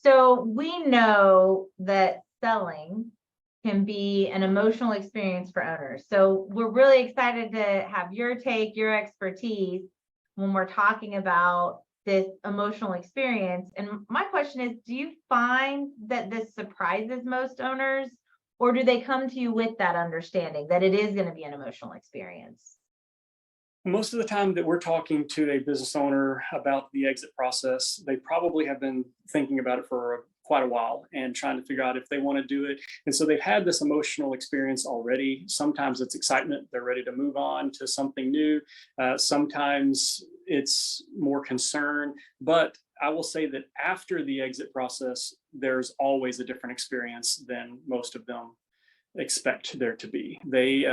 So we know that selling can be an emotional experience for owners. So we're really excited to have your take, your expertise when we're talking about this emotional experience. And my question is, do you find that this surprises most owners, or do they come to you with that understanding that it is going to be an emotional experience? Most of the time that we're talking to a business owner about the exit process, they probably have been thinking about it for quite a while and trying to figure out if they want to do it. And so they've had this emotional experience already. Sometimes it's excitement, they're ready to move on to something new. Sometimes it's more concern. But I will say that after the exit process, there's always a different experience than most of them expect there to be. They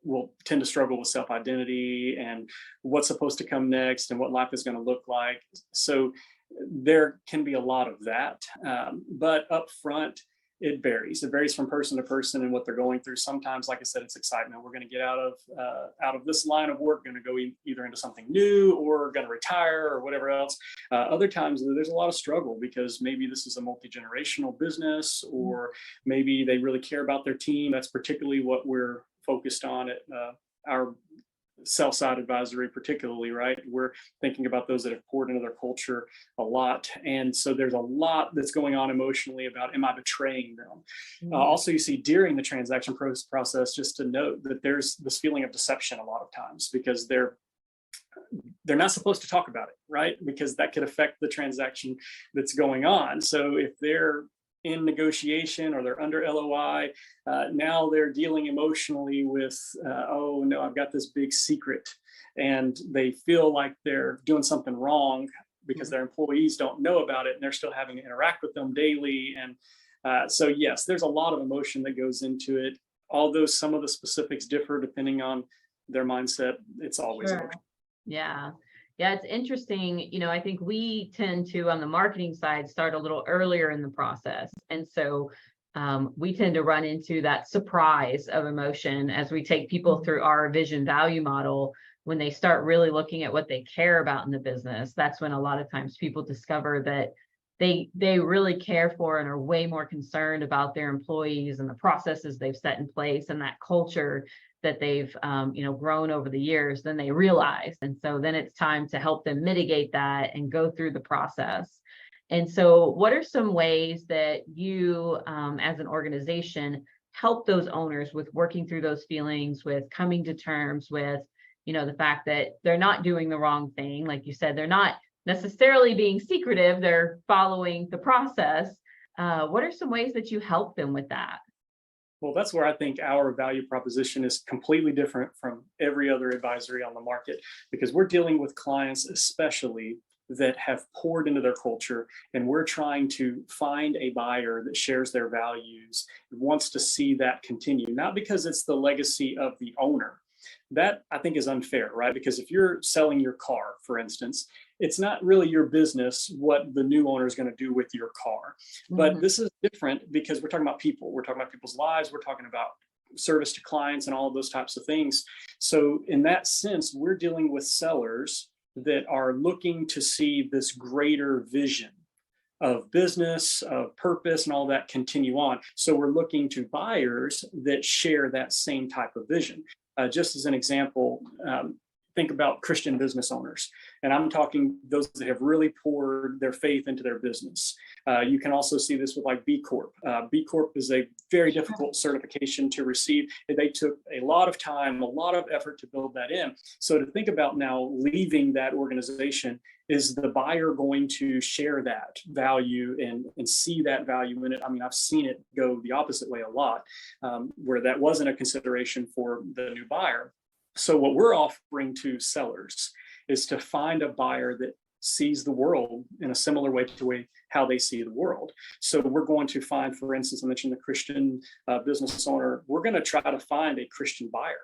will tend to struggle with self-identity and what's supposed to come next and what life is going to look like. So there can be a lot of that, but up front, it varies. It varies from person to person and what they're going through. Sometimes, like I said, it's excitement. We're going to get out of this line of work, going to go either into something new or going to retire or whatever else. Other times, there's a lot of struggle because maybe this is a multi-generational business, or maybe they really care about their team. That's particularly what we're focused on at our sell-side advisory, particularly, right? We're thinking about those that have poured into their culture a lot. And so there's a lot that's going on emotionally about, am I betraying them? Also, you see during the transaction process, just to note that there's this feeling of deception a lot of times because they're not supposed to talk about it, right? Because that could affect the transaction that's going on. So if they're in negotiation or they're under LOI, now they're dealing emotionally with, oh no, I've got this big secret, and they feel like they're doing something wrong because their employees don't know about it and they're still having to interact with them daily. And so yes, there's a lot of emotion that goes into it. Although some of the specifics differ depending on their mindset, it's always emotional. Yeah. Yeah, it's interesting. I think we tend to, on the marketing side, start a little earlier in the process. And so we tend to run into that surprise of emotion as we take people through our vision value model. When they start really looking at what they care about in the business, that's when a lot of times people discover that they really care for and are way more concerned about their employees and the processes they've set in place and that culture that they've grown over the years than they realize. And so then it's time to help them mitigate that and go through the process. And so what are some ways that you as an organization help those owners with working through those feelings, with coming to terms with the fact that they're not doing the wrong thing? Like you said, they're not necessarily being secretive, they're following the process. What are some ways that you help them with that? Well, that's where I think our value proposition is completely different from every other advisory on the market, because we're dealing with clients, especially that have poured into their culture, and we're trying to find a buyer that shares their values, wants to see that continue, not because it's the legacy of the owner. That I think is unfair, right? Because if you're selling your car, for instance, it's not really your business what the new owner is going to do with your car. But this is different because we're talking about people. We're talking about people's lives. We're talking about service to clients and all of those types of things. So in that sense, we're dealing with sellers that are looking to see this greater vision of business, of purpose, and all that continue on. So we're looking to buyers that share that same type of vision. Just as an example, think about Christian business owners. And I'm talking those that have really poured their faith into their business. You can also see this with like B Corp. B Corp is a very difficult certification to receive. They took a lot of time, a lot of effort to build that in. So to think about now leaving that organization, is the buyer going to share that value and see that value in it? I mean, I've seen it go the opposite way a lot, where that wasn't a consideration for the new buyer. So what we're offering to sellers is to find a buyer that sees the world in a similar way to how they see the world. So we're going to find, for instance, I mentioned the Christian business owner, we're going to try to find a Christian buyer.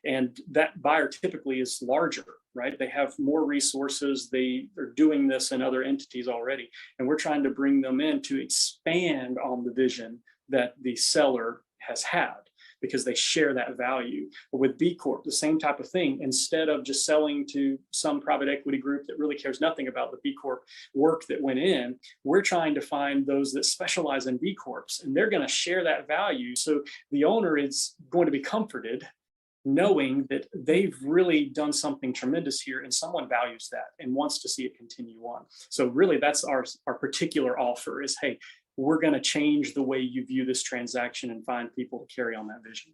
And that buyer typically is larger, right? They have more resources. They are doing this in other entities already. And we're trying to bring them in to expand on the vision that the seller has had. because they share that value. But with B Corp, the same type of thing. Instead of just selling to some private equity group that really cares nothing about the B Corp work that went in, we're trying to find those that specialize in B Corps, and they're going to share that value. So the owner is going to be comforted knowing that they've really done something tremendous here and someone values that and wants to see it continue on. So really that's our particular offer is, hey, we're going to change the way you view this transaction and find people to carry on that vision.